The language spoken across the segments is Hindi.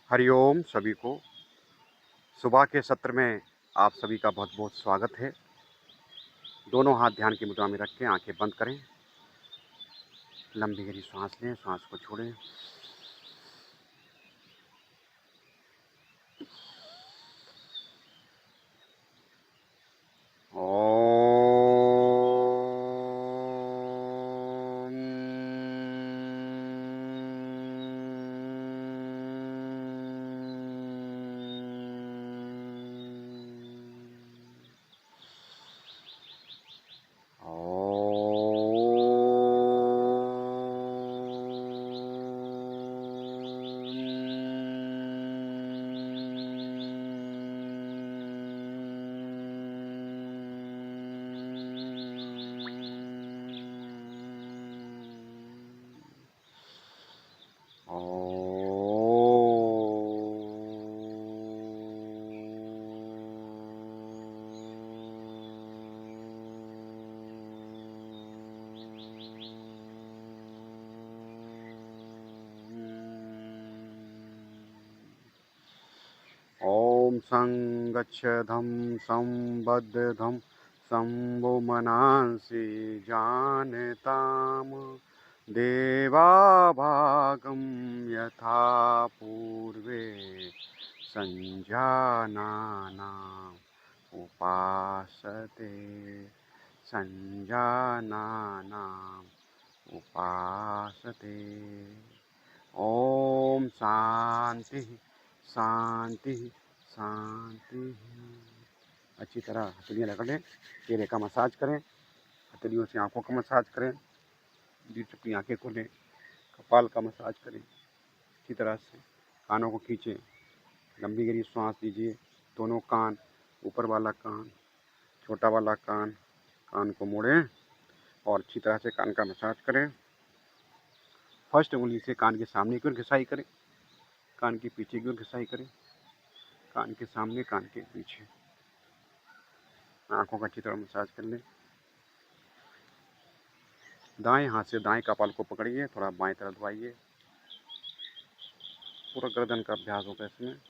हरिओम सभी को। सुबह के सत्र में आप सभी का बहुत बहुत स्वागत है। दोनों हाथ ध्यान की मुद्रा में रख के आंखें बंद करें। लंबी गहरी सांस लें, सांस को छोड़ें। ॐ संगच्छधं संबद्धं शम्भो मनांसि जानताम् देवाभागं यथा पूर्वे संजानानाम् उपासते संजानानाम् उपासते। ॐ शांति शांति शांति। अच्छी तरह हथेलियाँ रगड़ें, चेहरे का मसाज करें, हथेलियों से आंखों का मसाज करें, दीर्घ चुपी आंखें खोलें, कपाल का मसाज करें अच्छी तरह से। कानों को खींचें, लंबी गहरी सांस लीजिए। दोनों कान, ऊपर वाला कान, छोटा वाला कान, कान को मोड़ें और अच्छी तरह से कान का मसाज करें। फर्स्ट उंगली से कान के सामने की ओर घिसाई करें, कान के पीछे की ओर घिसाई करें, कान के सामने, कान के पीछे। आंखों का अच्छी तरह मसाज कर लें। दाएं हाथ से दाएं कपाल को पकड़िए, थोड़ा बाएं तरफ दबाइए। पूरा गर्दन का अभ्यास होगा इसमें।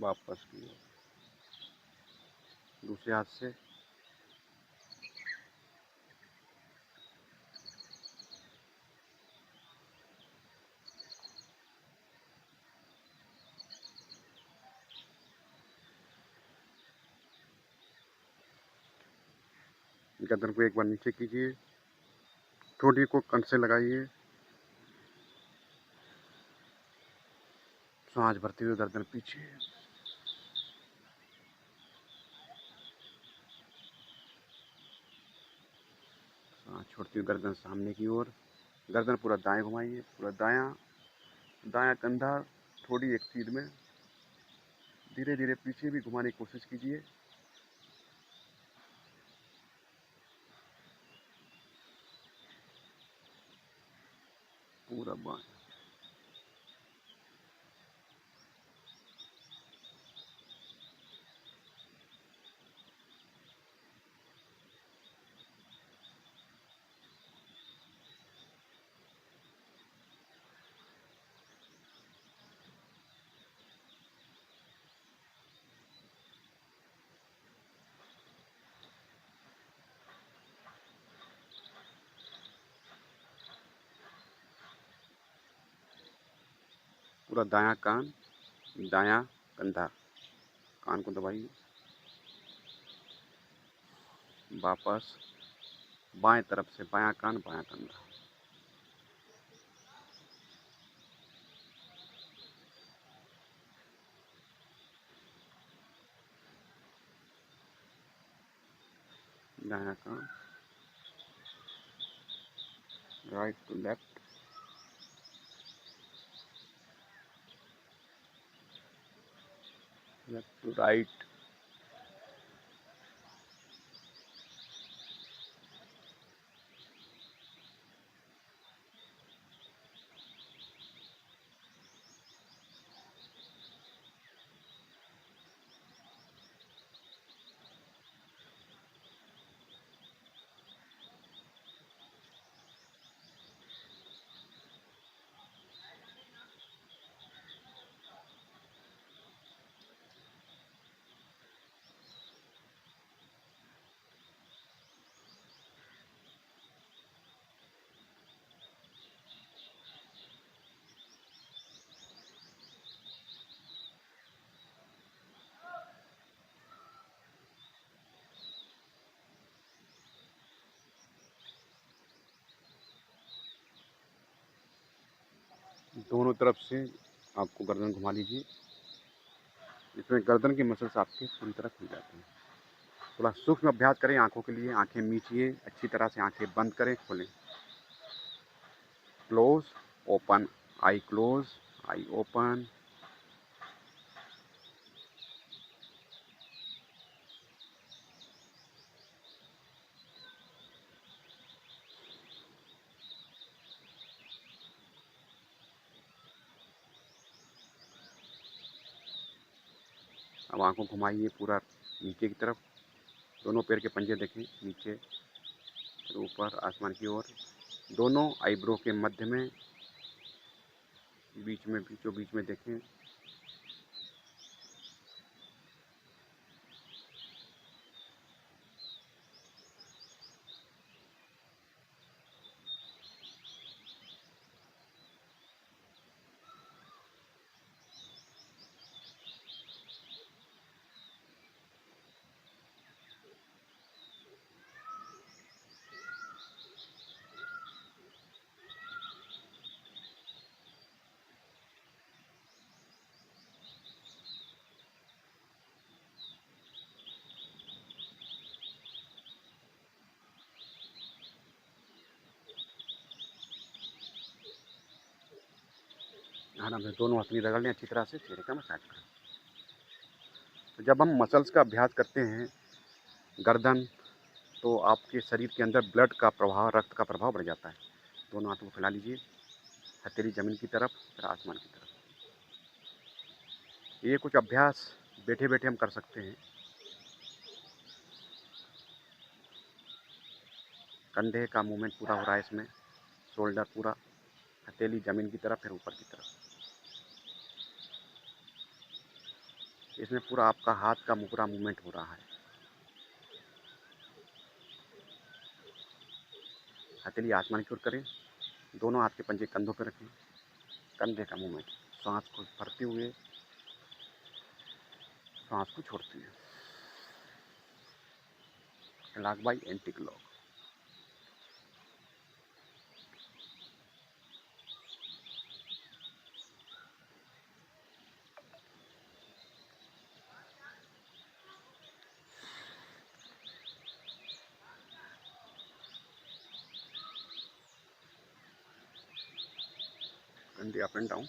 वापस की ओर दूसरे हाथ से। गर्दन को एक बार नीचे कीजिए, ठोड़ी को कंठ से लगाइए, सांस भरते हुए गर्दन पीछे, सांस छोड़ते हुए गर्दन सामने की ओर। गर्दन पूरा दाएं घुमाइए, पूरा दायां, दायां कंधा थोड़ी एक सीध में। धीरे धीरे पीछे भी घुमाने की कोशिश कीजिए। पूरा बाएं। पूरा दायां कान, दायां कंधा, कान को दबाइए। वापस बाएं तरफ से बायां कान, बायां कंधा। दायां कान, right to left, left to right. दोनों तरफ से आपको गर्दन घुमा लीजिए। इसमें गर्दन की मसल्स आपके पूरी तरह खुल जाती हैं। थोड़ा सूक्ष्म अभ्यास करें आँखों के लिए। आँखें मीचिए, अच्छी तरह से आँखें बंद करें, खोलें। Close, open, I close, I open. अब आँखों घुमाइए पूरा नीचे की तरफ। दोनों पैर के पंजे देखें नीचे, फिर ऊपर आसमान की ओर। दोनों आईब्रो के मध्य में, बीचों बीच में देखें। आराम से दोनों हथेली रगड़ लें अच्छी तरह से, चेहरे का मसाज करें। तो जब हम मसल्स का अभ्यास करते हैं गर्दन, तो आपके शरीर के अंदर ब्लड का प्रभाव, रक्त का प्रभाव बढ़ जाता है। दोनों हाथों को फैला लीजिए, हथेली ज़मीन की तरफ, फिर आसमान की तरफ। ये कुछ अभ्यास बैठे बैठे हम कर सकते हैं। कंधे का मूवमेंट पूरा हो रहा है इसमें, शोल्डर पूरा, हथेली ज़मीन की तरफ, फिर ऊपर की तरफ। इसमें पूरा आपका हाथ का पूरा मूवमेंट हो रहा है। हथेली आसमान की ओर करें, दोनों हाथ के पंजे कंधों पर रखें, कंधे का मूवमेंट, सांस को भरते हुए, सांस को छोड़ते हुए। Lock by anti lock. कंधे अप एंड डाउन।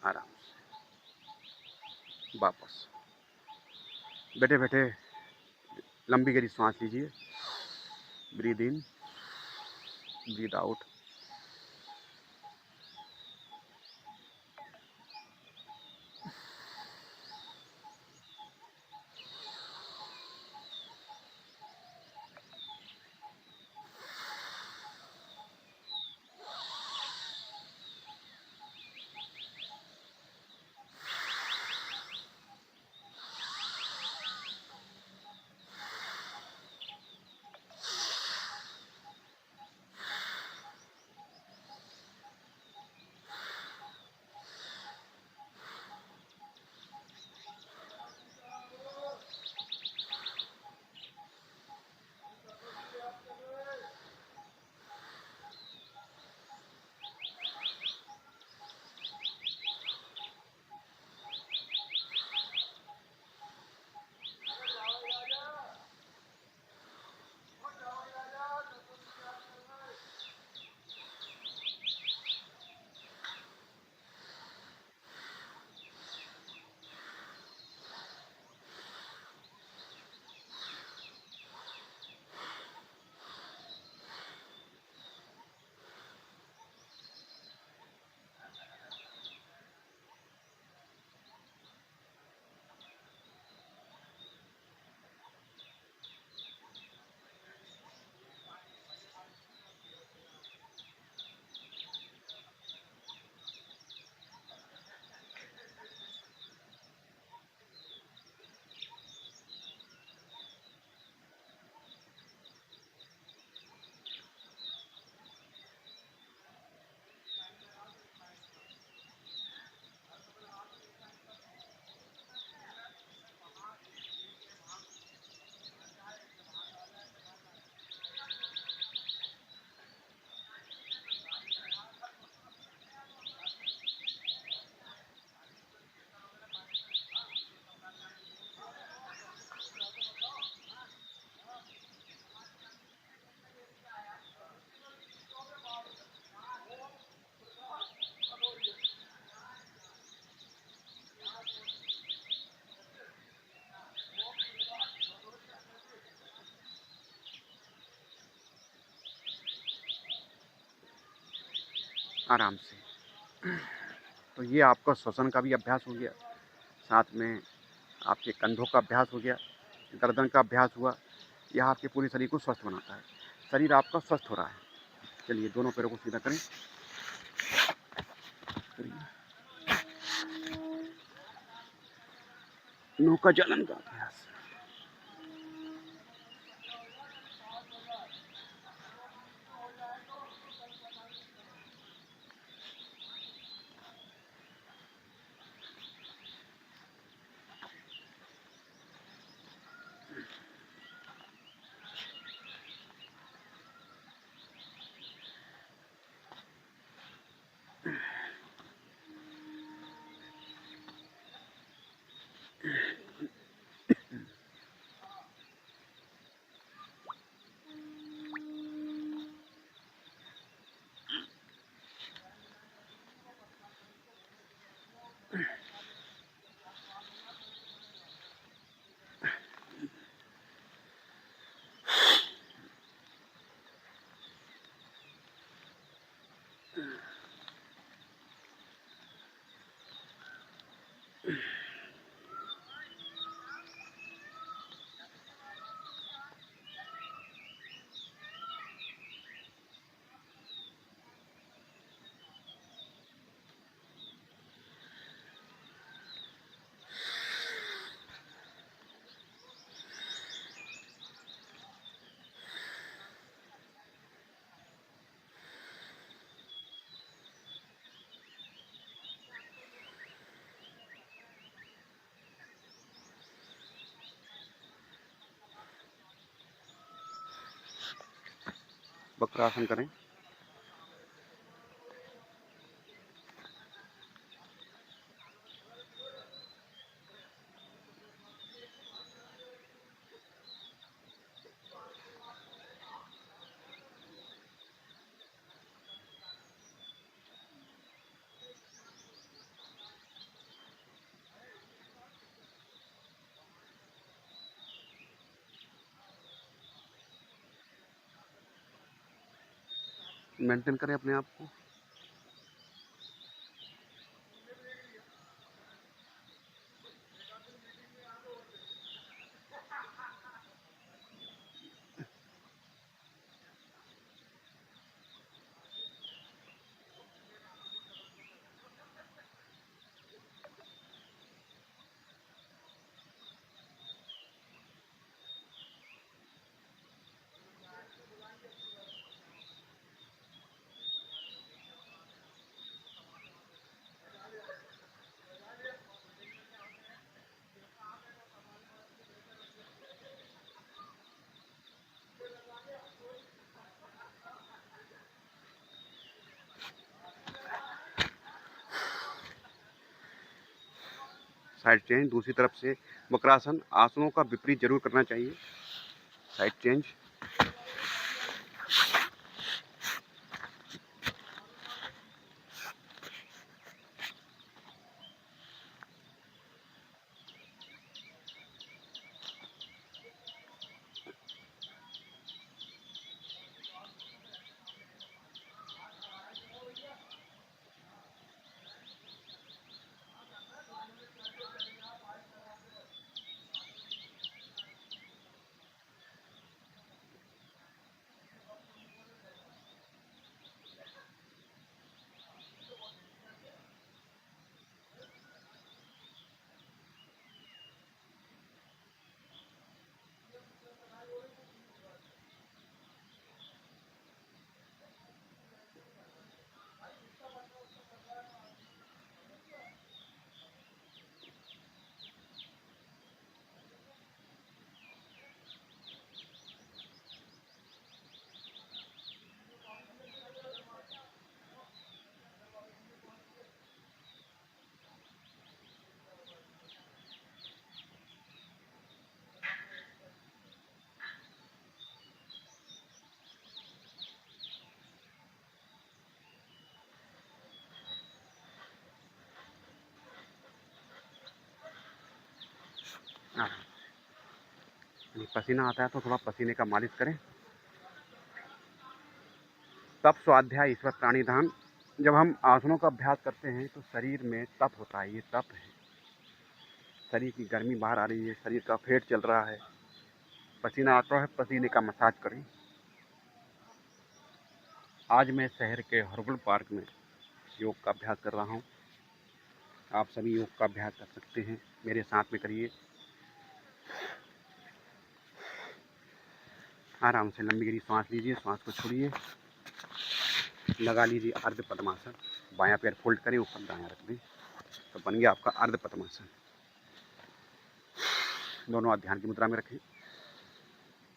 आराम से वापस बैठे बैठे लंबी गहरी सांस लीजिए। Breathe in, breathe out. आराम से। तो ये आपका श्वसन का भी अभ्यास हो गया, साथ में आपके कंधों का अभ्यास हो गया, गर्दन का अभ्यास हुआ। यह आपके पूरे शरीर को स्वस्थ बनाता है। शरीर आपका स्वस्थ हो रहा है। चलिए दोनों पैरों को सीधा करें। नौका चालन का अभ्यास। वक्रासन करें। मेंटेन करें अपने आप को। Side change. दूसरी तरफ से वक्रासन। आसनों का विपरीत जरूर करना चाहिए। Side change. पसीना आता है तो थोड़ा पसीने का मालिश करें। तप स्वाध्याय ईश्वर प्राणिधान जब हम आसनों का अभ्यास करते हैं तो शरीर में तप होता है, ये तप है। शरीर की गर्मी बाहर आ रही है, शरीर का फेट चल रहा है, पसीना आता है, पसीने का मसाज करें। आज मैं शहर के हर्बल पार्क में योग का अभ्यास कर रहा हूँ। आप सभी योग का अभ्यास कर सकते हैं, मेरे साथ में करिए। आराम से लंबी गहरी सांस लीजिए, सांस को छोड़िए, लगा लीजिए अर्ध पद्मासन। बायां पैर फोल्ड करें, ऊपर दायां रख दें, तो बन गया आपका अर्ध पद्मासन। दोनों हाथ ध्यान की मुद्रा में रखें,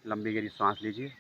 लंबी गहरी सांस लीजिए,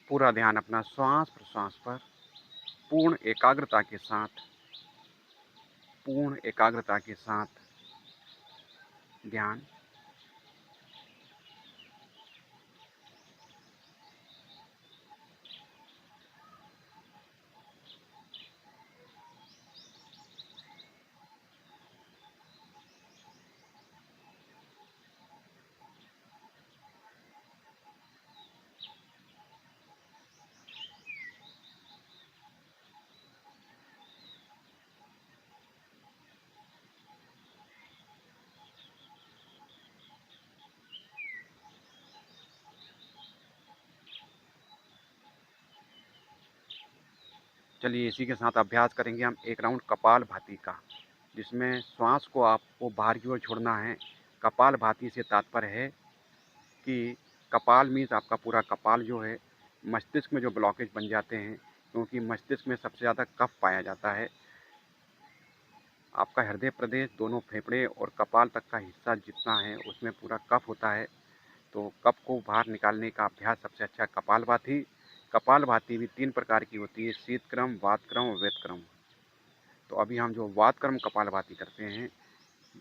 पूरा ध्यान अपना श्वास प्रश्वास पर, पूर्ण एकाग्रता के साथ, पूर्ण एकाग्रता के साथ ध्यान। चलिए इसी के साथ अभ्यास करेंगे हम एक राउंड कपाल भाती का, जिसमें श्वास को आपको बाहर की ओर छोड़ना है। कपाल भाती से तात्पर्य है कि कपाल मीन्स आपका पूरा कपाल जो है, मस्तिष्क में जो ब्लॉकेज बन जाते हैं, क्योंकि मस्तिष्क में सबसे ज़्यादा कफ पाया जाता है। आपका हृदय प्रदेश, दोनों फेफड़े और कपाल तक का हिस्सा जितना है उसमें पूरा कफ होता है। तो कफ को बाहर निकालने का अभ्यास सबसे अच्छा कपालभाति। कपालभाति भी 3 प्रकार की होती है, शीतक्रम, वातक्रम और वेदक्रम। तो अभी हम जो वातक्रम कपालभाति करते हैं,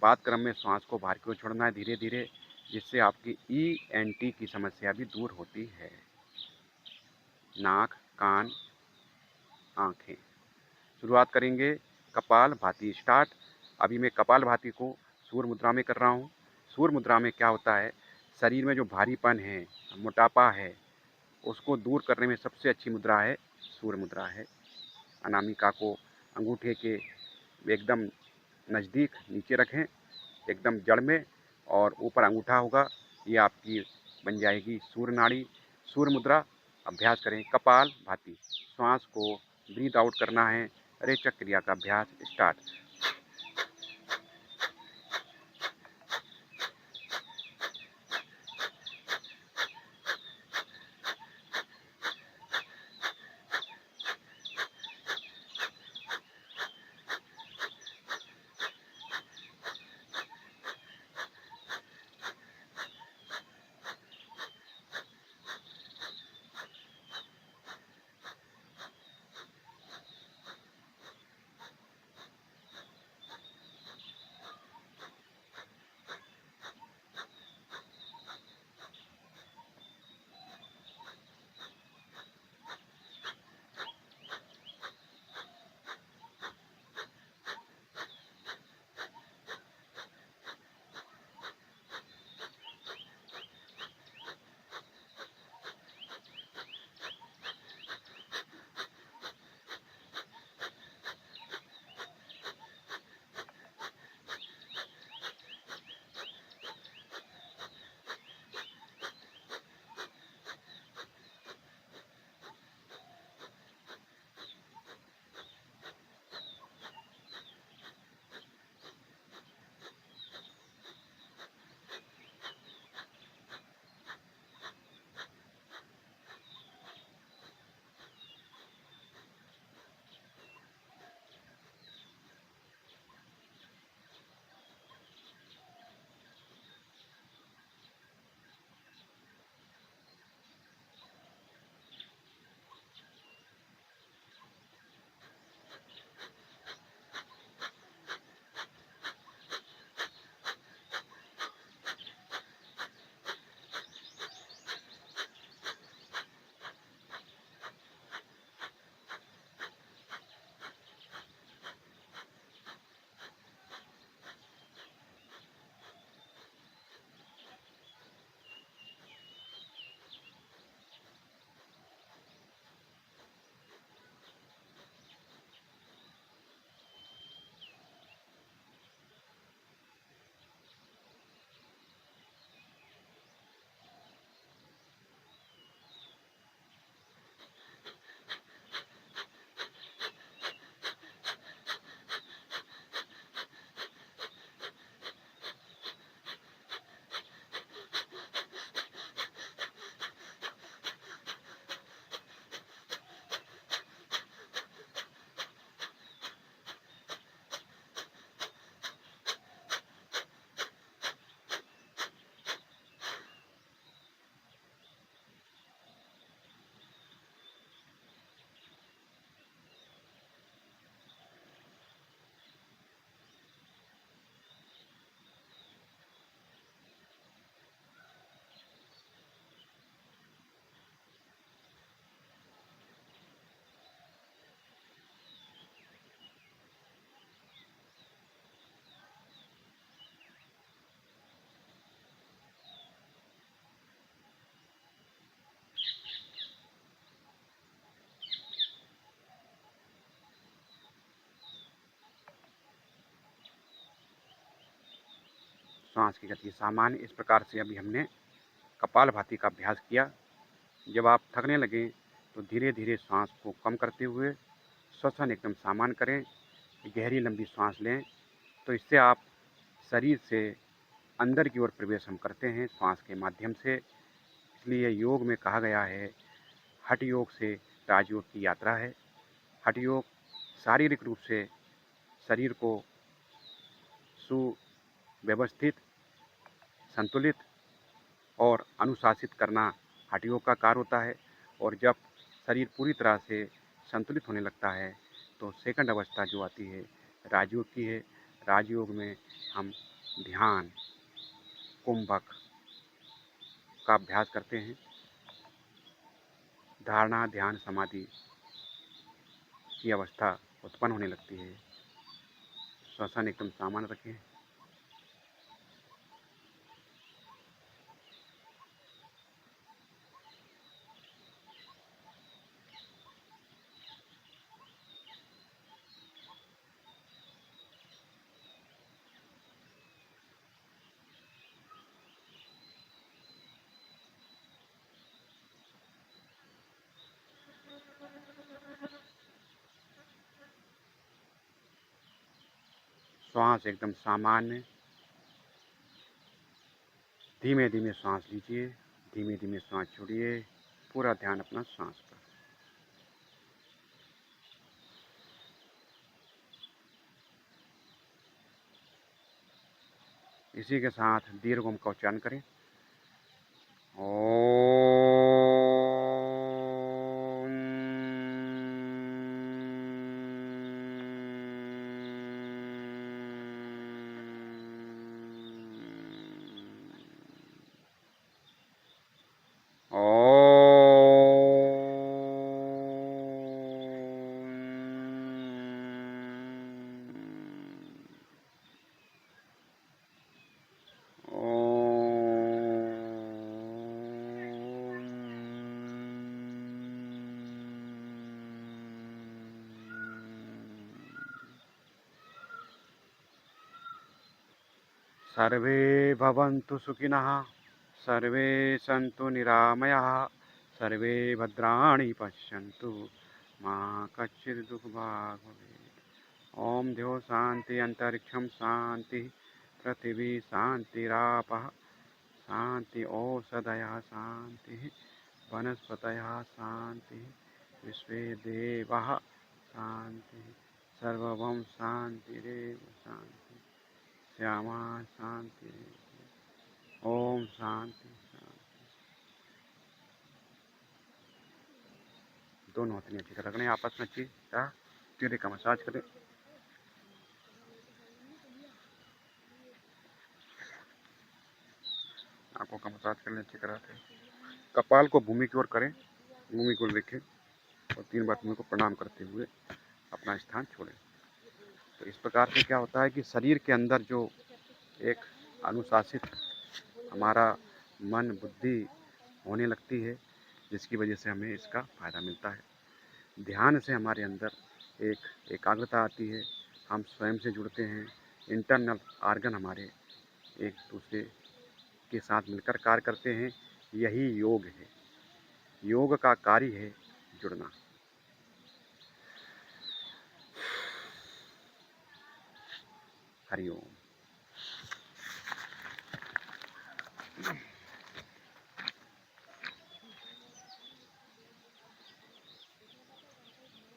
वातक्रम में श्वास को बाहर की ओर छोड़ना है धीरे धीरे, जिससे आपकी ENT की समस्या भी दूर होती है। नाक, कान, आँखें। शुरुआत करेंगे कपालभाति स्टार्ट। अभी मैं कपालभाति को सूर्य मुद्रा में कर रहा हूँ। सूर्य मुद्रा में क्या होता है, शरीर में जो भारीपन है, मोटापा है, उसको दूर करने में सबसे अच्छी मुद्रा है सूर्य मुद्रा है। अनामिका को अंगूठे के एकदम नज़दीक नीचे रखें, एकदम जड़ में, और ऊपर अंगूठा होगा, ये आपकी बन जाएगी सूर्य नाड़ी। सूर्य मुद्रा अभ्यास करें कपाल भाती। श्वास को ब्रीथ आउट करना है। रेचक क्रिया का अभ्यास स्टार्ट। श्वास की गति सामान्य। इस प्रकार से अभी हमने कपालभाति का अभ्यास किया। जब आप थकने लगें तो धीरे धीरे श्वास को कम करते हुए श्वसन एकदम सामान्य करें, गहरी लंबी सांस लें। तो इससे आप शरीर से अंदर की ओर प्रवेश हम करते हैं श्वास के माध्यम से। इसलिए योग में कहा गया है, हठ योग से राजयोग की यात्रा है। हठ योग शारीरिक रूप से शरीर को सुव्यवस्थित, संतुलित और अनुशासित करना हठ योग का कार्य होता है। और जब शरीर पूरी तरह से संतुलित होने लगता है तो सेकंड अवस्था जो आती है राजयोग की है। राजयोग में हम ध्यान, कुंभक का अभ्यास करते हैं। धारणा, ध्यान, समाधि की अवस्था उत्पन्न होने लगती है। श्वसन एकदम सामान्य रखें। श्वास एकदम सामान्य, धीमे धीमे सांस लीजिए, धीमे धीमे सांस छोड़िए। पूरा ध्यान अपना सांस पर। इसी के साथ दीर्घ ओम का उच्चारण करें। सर्वे भवन्तु सुखिनः, सर्वे सन्तु निरामयाः, सर्वे भद्राणि पश्यन्तु, मा कश्चित् दुःखभाग् भवेत्। ओम द्यो शांति, अंतरिक्षं शांति, पृथिवी शांतिरापः शांति, औषधयः शांति, वनस्पतयः शांति, विश्वे देवाः शांति, सर्वं शांतिरेव शांति, श्यामा शांति। ओम शांति शांति। दोनों हाथ नीचे कर रखने, आपस में अच्छी चेहरे का मसाज करें। आंखों का मसाज करने अच्छी तरह से। कपाल को भूमि की ओर करें, भूमि को रखें और 3 बार भूमि को प्रणाम करते हुए अपना स्थान छोड़ें। तो इस प्रकार से क्या होता है कि शरीर के अंदर जो एक अनुशासित हमारा मन बुद्धि होने लगती है, जिसकी वजह से हमें इसका फ़ायदा मिलता है। ध्यान से हमारे अंदर एक एकाग्रता आती है, हम स्वयं से जुड़ते हैं। इंटरनल आर्गन हमारे एक दूसरे के साथ मिलकर कार्य करते हैं। यही योग है। योग का कार्य है जुड़ना। हरिओम।